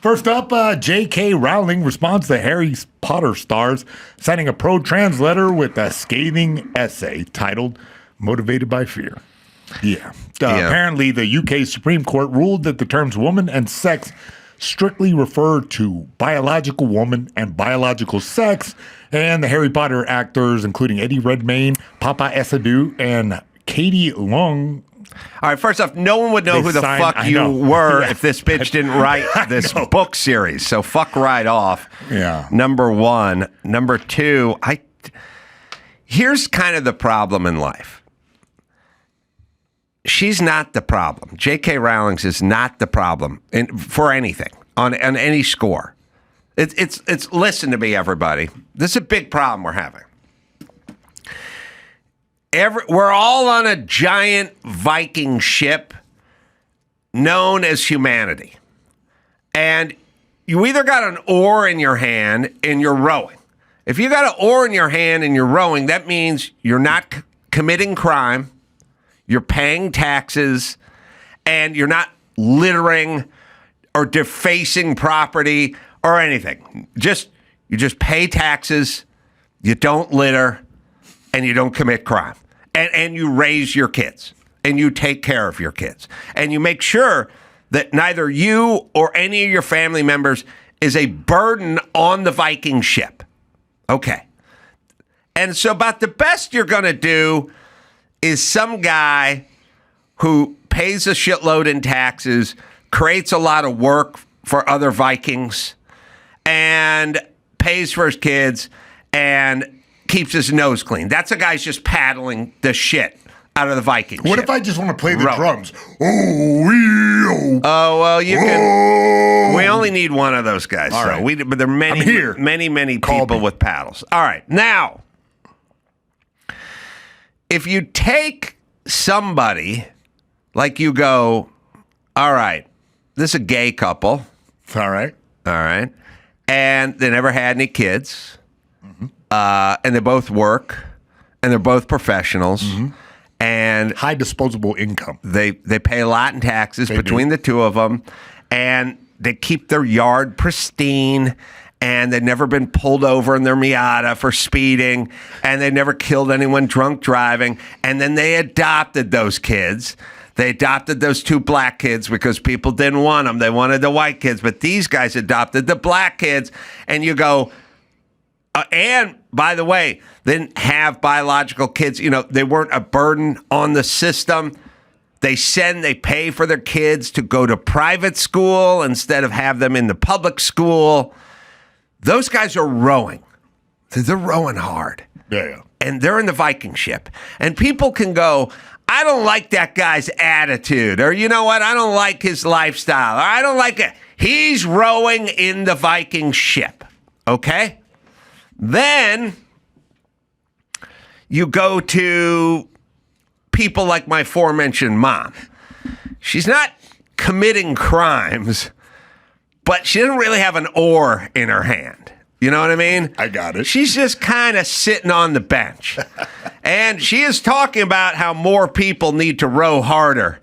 First up, JK Rowling responds to Harry Potter stars, signing a pro-trans letter with a scathing essay titled Motivated by Fear. Yeah. Apparently, the UK Supreme Court ruled that the terms woman and sex strictly refer to biological woman and biological sex, and the Harry Potter actors, including Eddie Redmayne, Papa Essadou, and Katie Long. All right, first off, no one would know who the fuck you were if this bitch didn't write this book series. So fuck right off. Yeah. Number one. Number two, here's kind of the problem in life. She's not the problem. J.K. Rowling is not the problem for anything on any score. It's listen to me, everybody. This is a big problem we're having. We're all on a giant Viking ship known as humanity. And you either got an oar in your hand and you're rowing. If you got an oar in your hand and you're rowing, that means you're not committing crime, you're paying taxes, and you're not littering or defacing property or anything. You just pay taxes, you don't litter, and you don't commit crime. And you raise your kids, and you take care of your kids. And you make sure that neither you or any of your family members is a burden on the Viking ship. Okay. And so about the best you're going to do is some guy who pays a shitload in taxes, creates a lot of work for other Vikings, and pays for his kids, and keeps his nose clean. That's a guy's just paddling the shit out of the Viking What ship. if I just want to play the drums? Oh, well, you can. We only need one of those guys. All right. But there are many people with paddles. All right. Now, if you take somebody, like you go, all right, this is a gay couple. All right. And they never had any kids. And they both work. And they're both professionals. And high disposable income. They pay a lot in taxes between the two of them. And they keep their yard pristine. And they've never been pulled over in their Miata for speeding. And they never killed anyone drunk driving. And then they adopted those kids. They adopted those two black kids because people didn't want them. They wanted the white kids. But these guys adopted the black kids. And you go, and by the way, they didn't have biological kids. You know, they weren't a burden on the system. They pay for their kids to go to private school instead of have them in the public school. Those guys are rowing. They're rowing hard. Yeah. And they're in the Viking ship. And people can go, I don't like that guy's attitude. Or, you know what? I don't like his lifestyle. Or I don't like it. He's rowing in the Viking ship. Okay? Then you go to people like my aforementioned mom. She's not committing crimes, but she doesn't really have an oar in her hand. You know what I mean? I got it. She's just kind of sitting on the bench. And she is talking about how more people need to row harder,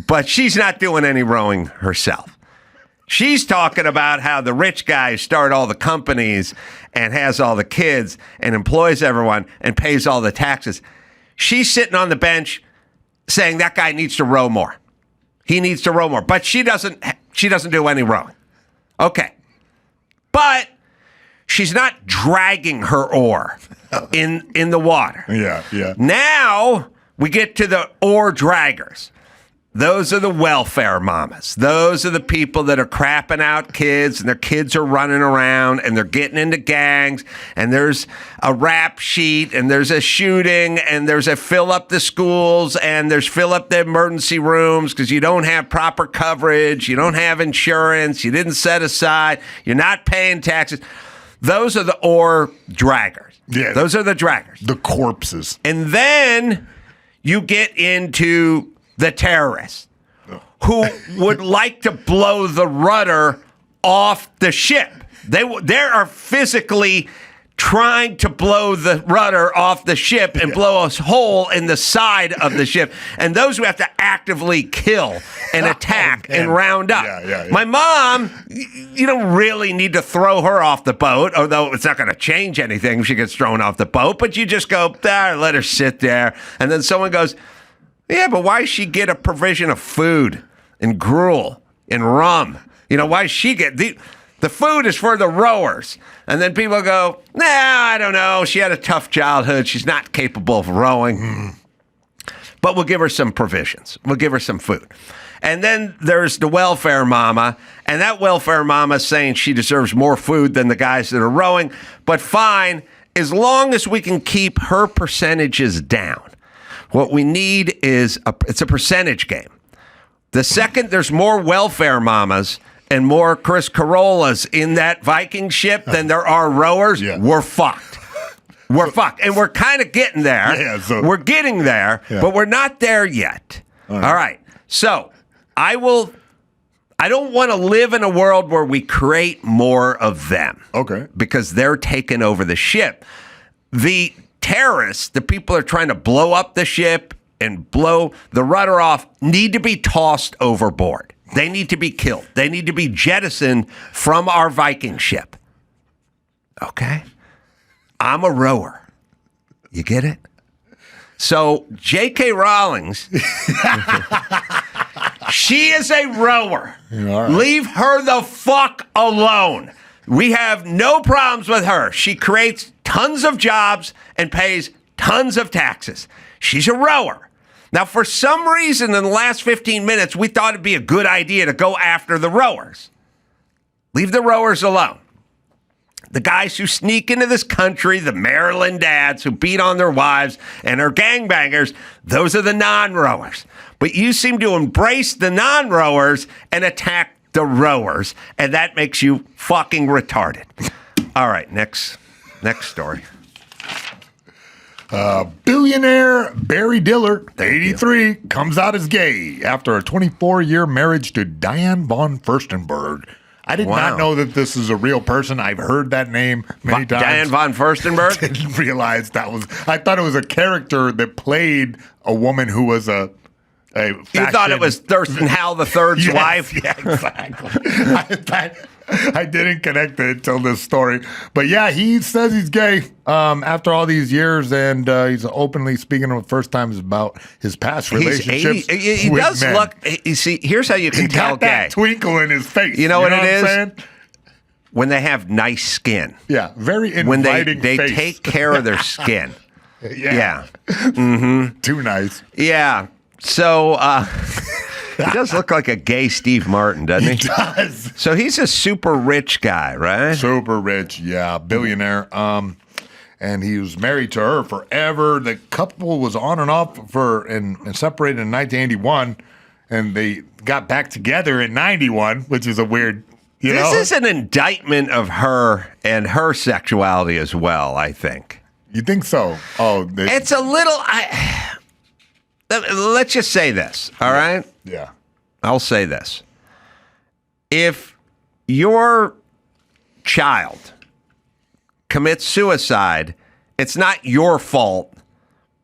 but she's not doing any rowing herself. She's talking about how the rich guys start all the companies and has all the kids and employs everyone and pays all the taxes. She's sitting on the bench saying that guy needs to row more. He needs to row more. But she doesn't do any rowing. Okay. But she's not dragging her oar in the water. Yeah. Now we get to the oar draggers. Those are the welfare mamas. Those are the people that are crapping out kids, and their kids are running around, and they're getting into gangs, and there's a rap sheet, and there's a shooting, and there's a fill up the schools, and there's fill up the emergency rooms because you don't have proper coverage, you don't have insurance, you didn't set aside, you're not paying taxes. Those are the oar draggers. Yeah. Those are the draggers. The corpses. And then you get into the terrorists who would like to blow the rudder off the ship. They are physically trying to blow the rudder off the ship and blow a hole in the side of the ship. And those we have to actively kill and attack and round up. My mom, you don't really need to throw her off the boat, although it's not going to change anything if she gets thrown off the boat. But you just go, there, let her sit there. And then someone goes, yeah, but why does she get a provision of food and gruel and rum? Why does she get... The food is for the rowers. And then people go, nah, I don't know. She had a tough childhood. She's not capable of rowing. But we'll give her some provisions. We'll give her some food. And then there's the welfare mama. And that welfare mama is saying she deserves more food than the guys that are rowing. But fine, as long as we can keep her percentages down. What we need is, it's a percentage game. The second there's more welfare mamas and more Chris Carollas in that Viking ship than there are rowers, we're fucked. We're fucked. And we're kind of getting there. We're getting there, but we're not there yet. All right. So I don't want to live in a world where we create more of them. Okay. Because they're taking over the ship. The terrorists, the people who are trying to blow up the ship and blow the rudder off, need to be tossed overboard. They need to be killed. They need to be jettisoned from our Viking ship. Okay? I'm a rower. You get it? So, JK Rowling, she is a rower. Right. Leave her the fuck alone. We have no problems with her. She creates tons of jobs and pays tons of taxes. She's a rower. Now, for some reason, in the last 15 minutes, we thought it'd be a good idea to go after the rowers. Leave the rowers alone. The guys who sneak into this country, the Maryland dads who beat on their wives and are gangbangers, those are the non-rowers. But you seem to embrace the non-rowers and attack the rowers, and that makes you fucking retarded. All right, next story. Billionaire Barry Diller, 83, comes out as gay after a 24-year marriage to Diane von Furstenberg. I did not know that this is a real person. I've heard that name many times. Diane von Furstenberg? Didn't realize that was... I thought it was a character that played a woman who was a You thought it was Thurston Howell III's wife? Yeah, exactly. I didn't connect it until this story. But yeah, he says he's gay after all these years, and he's openly speaking for the first time about his past relationships. He with does men. look, you see, here's how you can tell got that gay. Twinkle in his face. You know what it is? Saying? When they have nice skin. Yeah, very inviting when they face. take care of their skin. Yeah. Mm-hmm. Too nice. Yeah. So he does look like a gay Steve Martin, doesn't he? He does. So he's a super rich guy, right? Super rich, yeah, billionaire. And he was married to her forever. The couple was on and off and separated in 1981, and they got back together in 91, which is a weird, This is an indictment of her and her sexuality as well, I think. You think so? Oh, it's a little... Let's just say this, all right? Yeah. I'll say this. If your child commits suicide, it's not your fault,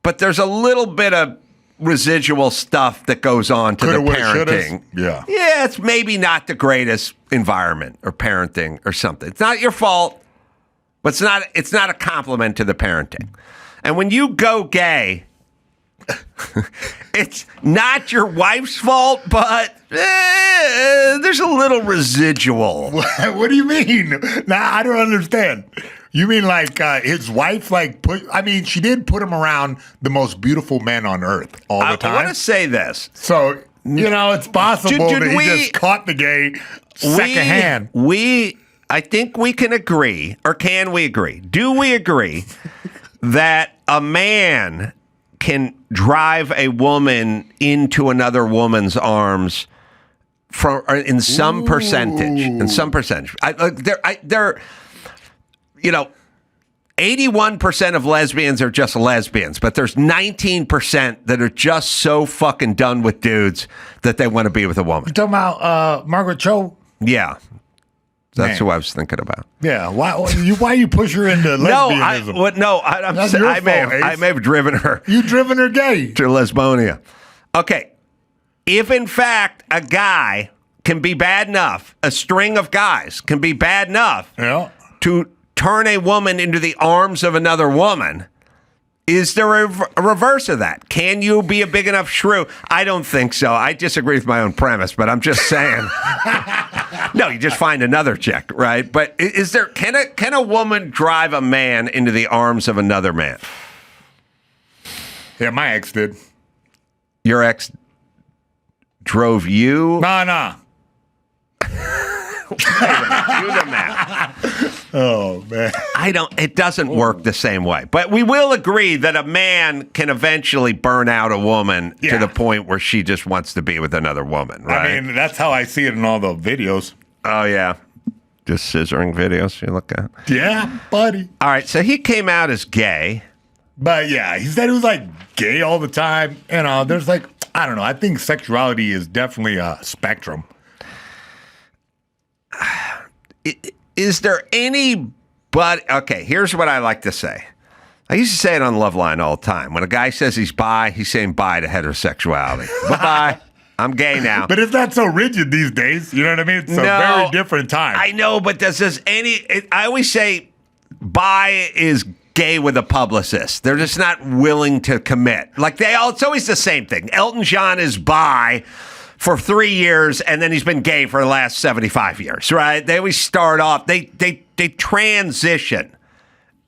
but there's a little bit of residual stuff that goes on to the parenting. Yeah. Yeah, it's maybe not the greatest environment or parenting or something. It's not your fault, but it's not a compliment to the parenting. And when you go gay, it's not your wife's fault, but there's a little residual. What do you mean? Nah, I don't understand. You mean like his wife she did put him around the most beautiful men on earth all the time. I want to say this. So, it's possible that he just caught the gay secondhand. I think we can agree, or can we agree? Do we agree that a man can drive a woman into another woman's arms in some percentage? In some percentage, 81% of lesbians are just lesbians, but there's 19% that are just so fucking done with dudes that they want to be with a woman. You talking about Margaret Cho? Yeah. That's who I was thinking about. Yeah. Why you push her into lesbianism? I may have driven her. You driven her gay. To lesbonia. Okay. If, in fact, a guy can be bad enough, a string of guys can be bad enough to turn a woman into the arms of another woman, is there a reverse of that? Can you be a big enough shrew? I don't think so. I disagree with my own premise, but I'm just saying. No, you just find another chick, right? But can a woman drive a man into the arms of another man? Yeah, my ex did. Your ex drove you? Nah. Do the math. Oh, man. It doesn't work the same way. But we will agree that a man can eventually burn out a woman to the point where she just wants to be with another woman, right? I mean, that's how I see it in all the videos. Oh, yeah. Just scissoring videos you look at. Yeah, buddy. All right, so he came out as gay. But, yeah, he said he was, like, gay all the time. You know, there's, like, I don't know. I think sexuality is definitely a spectrum. Is there okay, here's what I like to say. I used to say it on Loveline all the time. When a guy says he's bi, he's saying bye to heterosexuality. Bye-bye. I'm gay now. But it's not so rigid these days. You know what I mean? It's a very different time. I know, but I always say bi is gay with a publicist. They're just not willing to commit. It's always the same thing. Elton John is bi for 3 years, and then he's been gay for the last 75 years, right? They always start off, they transition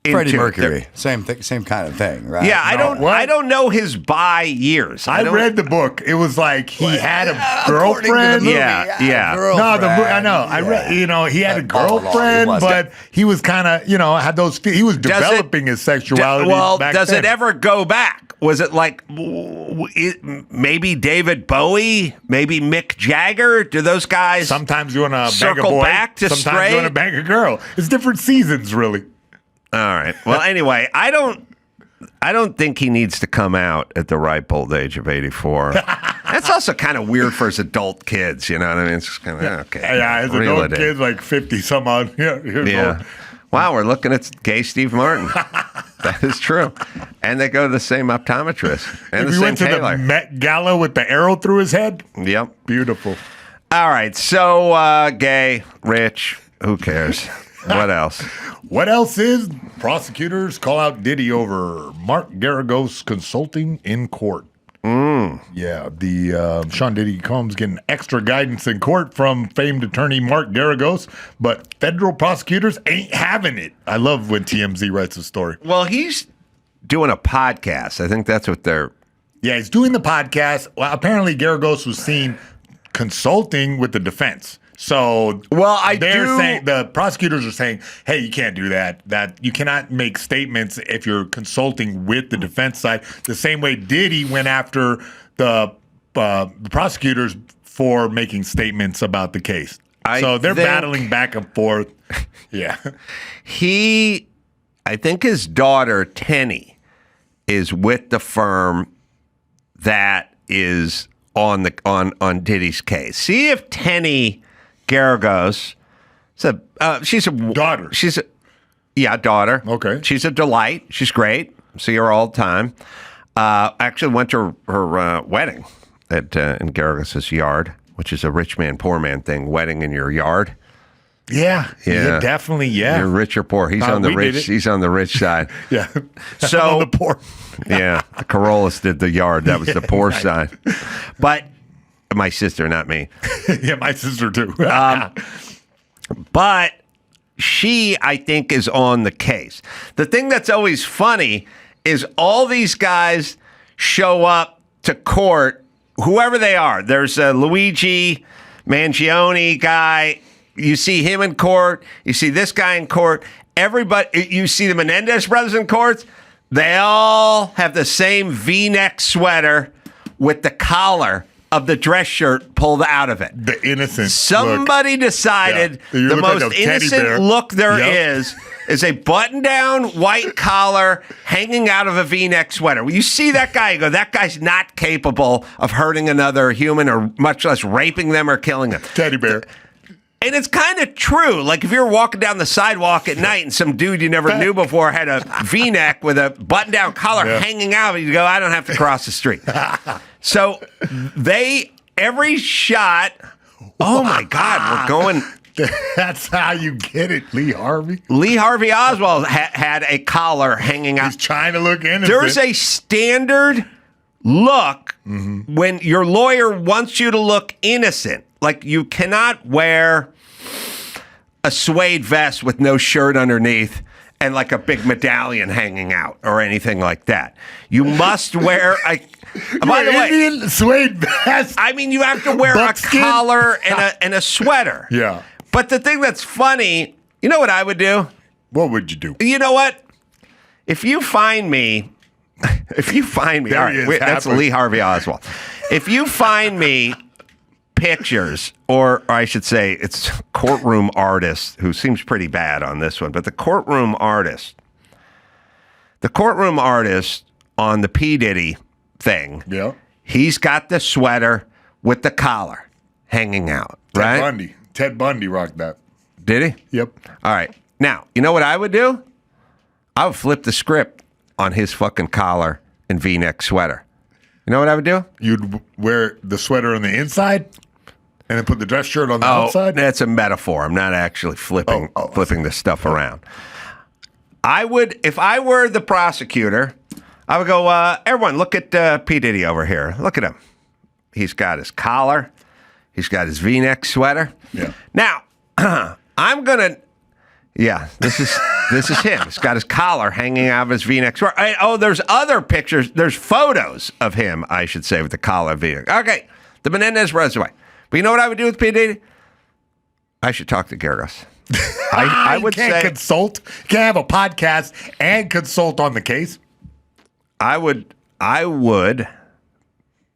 into Freddie Mercury, same kind of thing, right? Yeah, I don't know his bi years. I read the book. It was like he had a girlfriend. Yeah. I know. I read. He had a girlfriend, but he was kind of, had those. He was developing his sexuality. Does it ever go back? Was it like maybe David Bowie, maybe Mick Jagger? Do those guys sometimes you want to bang a circle boy, back to sometimes straight? you want to bang a girl? It's different seasons, really. All right. Well, anyway, I don't think he needs to come out at the ripe old age of 84. That's also kind of weird for his adult kids. You know what I mean? It's just kind of okay. Yeah, his adult kids like 50 some odd years old. Wow, we're looking at gay Steve Martin. That is true. And they go to the same optometrist. And if he went to the Met Gala with the arrow through his head? Yep. Beautiful. All right. So, gay, rich, who cares? What else? What else is prosecutors call out Diddy over Mark Geragos consulting in court? Yeah, the Sean Diddy Combs getting extra guidance in court from famed attorney Mark Geragos, but federal prosecutors ain't having it. I love when TMZ writes a story. Well, he's doing a podcast. I think that's what they're... Yeah, he's doing the podcast. Well, apparently Geragos was seen consulting with the defense. So saying the prosecutors are saying, hey, you can't do that. That you cannot make statements if you're consulting with the defense side. The same way Diddy went after the prosecutors for making statements about the case. So they're battling back and forth. Yeah. I think his daughter, Tenny, is with the firm that is on Diddy's case. See if Tenny Geragos, she's a daughter. Daughter. Okay. She's a delight. She's great. See her all the time. Actually went to her wedding in Geragos' yard, which is a rich man, poor man thing. Wedding in your yard. Yeah, definitely. Yeah, you're rich or poor. He's on the rich. He's on the rich side. Yeah. So on the poor. Yeah, the Carollas did the yard. That was the poor side. But my sister, not me. Yeah, my sister too. But she, I think, is on the case. The thing that's always funny is all these guys show up to court, whoever they are. There's a Luigi Mangione guy. You see him in court. You see this guy in court. Everybody, you see the Menendez brothers in court. They all have the same V-neck sweater with the collar of the dress shirt pulled out of it. The innocent Somebody look. decided the most like innocent look there is a button-down white collar hanging out of a V-neck sweater. When you see that guy, you go, that guy's not capable of hurting another human or much less raping them or killing them. Teddy bear. And it's kind of true. Like if you're walking down the sidewalk at night and some dude you never knew before had a V-neck with a button-down collar hanging out, you go, I don't have to cross the street. So every shot, oh my God, we're going. That's how you get it, Lee Harvey. Lee Harvey Oswald had a collar hanging out. He's trying to look innocent. There's a standard look when your lawyer wants you to look innocent. Like you cannot wear a suede vest with no shirt underneath and like a big medallion hanging out or anything like that. You must wear a... By the way, Indian suede vest. I mean, you have to wear Buckskin? a collar and a sweater. Yeah. But the thing that's funny, you know what I would do? What would you do? You know what? If you find me, all right, that's Lee Harvey Oswald. If you find me pictures, or I should say it's courtroom artist, who seems pretty bad on this one, but the courtroom artist on the P. Diddy thing, he's got the sweater with the collar hanging out, right? Ted Bundy rocked that. Did he? Yep. All right. Now, you know what I would do? I would flip the script on his fucking collar and V-neck sweater. You know what I would do? You'd wear the sweater on the inside and then put the dress shirt on the outside? That's a metaphor. I'm not actually flipping this stuff around. I would, if I were the prosecutor, I would go, everyone, look at P. Diddy over here. Look at him. He's got his collar. He's got his V-neck sweater. Yeah. Now, I'm going to, this is him. He's got his collar hanging out of his V-neck sweater. There's other pictures. There's photos of him, I should say, with the collar V-neck. Okay, the Menendez resume. But you know what I would do with P. Diddy? I should talk to Geragos. I would say consult. You can't have a podcast and consult on the case. I would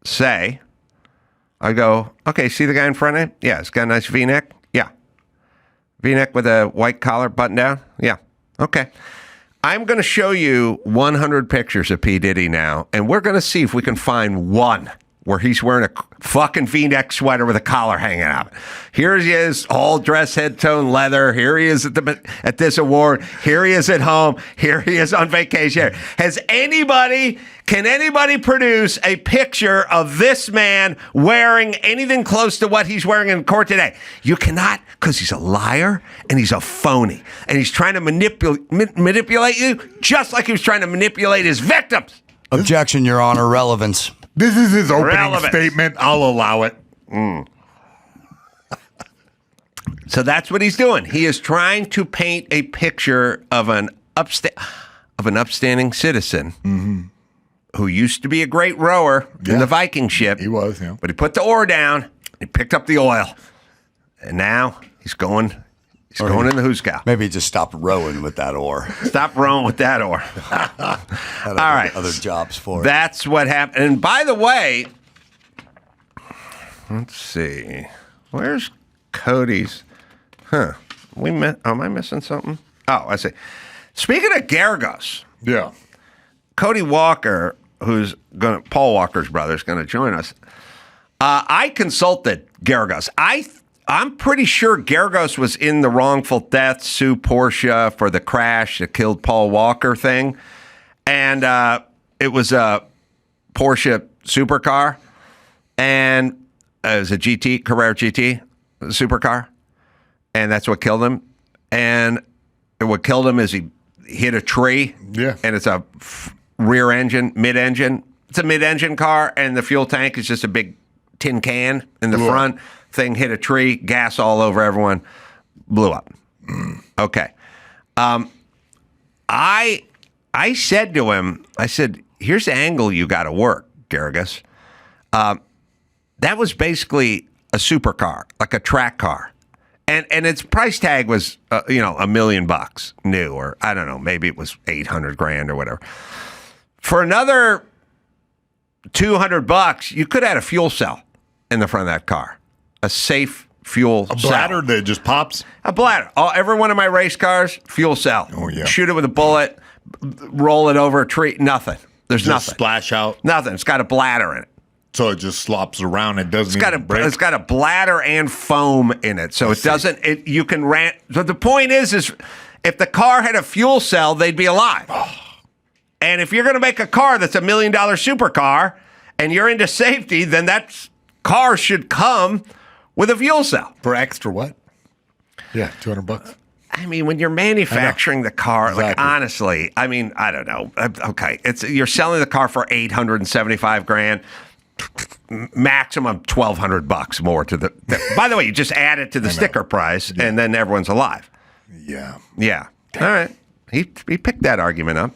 say, I go, okay, see the guy in front of him? Yeah, he's got a nice V-neck. Yeah. V-neck with a white collar button down? Yeah. Okay. I'm going to show you 100 pictures of P. Diddy now, and we're going to see if we can find one where he's wearing a fucking V-neck sweater with a collar hanging out. Here he is, all dress head tone leather. Here he is at this award. Here he is at home. Here he is on vacation. Can anybody produce a picture of this man wearing anything close to what he's wearing in court today? You cannot, because he's a liar and he's a phony. And he's trying to manipulate you just like he was trying to manipulate his victims. Objection, Your Honor. Relevance. This is his opening statement. I'll allow it. So that's what he's doing. He is trying to paint a picture of an upstanding citizen who used to be a great rower in the Viking ship. He was, yeah. But he put the oar down. He picked up the oil, and now he's going in the hoosegow. Maybe he just stopped rowing with that oar. Stop rowing with that oar. All right. Other jobs for it. That's what happened. And by the way, let's see. Where's Cody's? Am I missing something? Oh, I see. Speaking of Geragos. Yeah. Cody Walker, Paul Walker's brother, is going to join us. I consulted Geragos. I'm pretty sure Geragos was in the wrongful death sue Porsche for the crash that killed Paul Walker thing. And it was a Porsche supercar. And it was a Carrera GT supercar. And that's what killed him. And what killed him is he hit a tree. Yeah. And it's a mid-engine. It's a mid-engine car, and the fuel tank is just a big tin can in the front. Thing hit a tree, gas all over everyone, blew up. Okay. I said to him, here's the angle you got to work, Geragos. That was basically a supercar, like a track car. And its price tag was, $1 million new, or I don't know, maybe it was $800,000 or whatever. For another $200, you could add a fuel cell in the front of that car. A safe fuel cell. A bladder that just pops? A bladder. Every one of my race cars, fuel cell. Oh, yeah. Shoot it with a bullet, roll it over a tree. Nothing. There's just nothing. Splash out? Nothing. It's got a bladder in it. So it just slops around. It doesn't even break. It's got a bladder and foam in it, so it doesn't. You can rant. So the point is if the car had a fuel cell, they'd be alive. And if you're going to make a car that's $1 million supercar, and you're into safety, then that car should come with a fuel cell. For extra what? Yeah, $200. I mean, when you're manufacturing the car, Exactly. like honestly, I mean, I don't know. Okay, you're selling the car for $875,000, maximum $1,200 more to the. By the way, you just add it to the sticker price, and then everyone's alive. Yeah. Yeah. All right. He picked that argument up.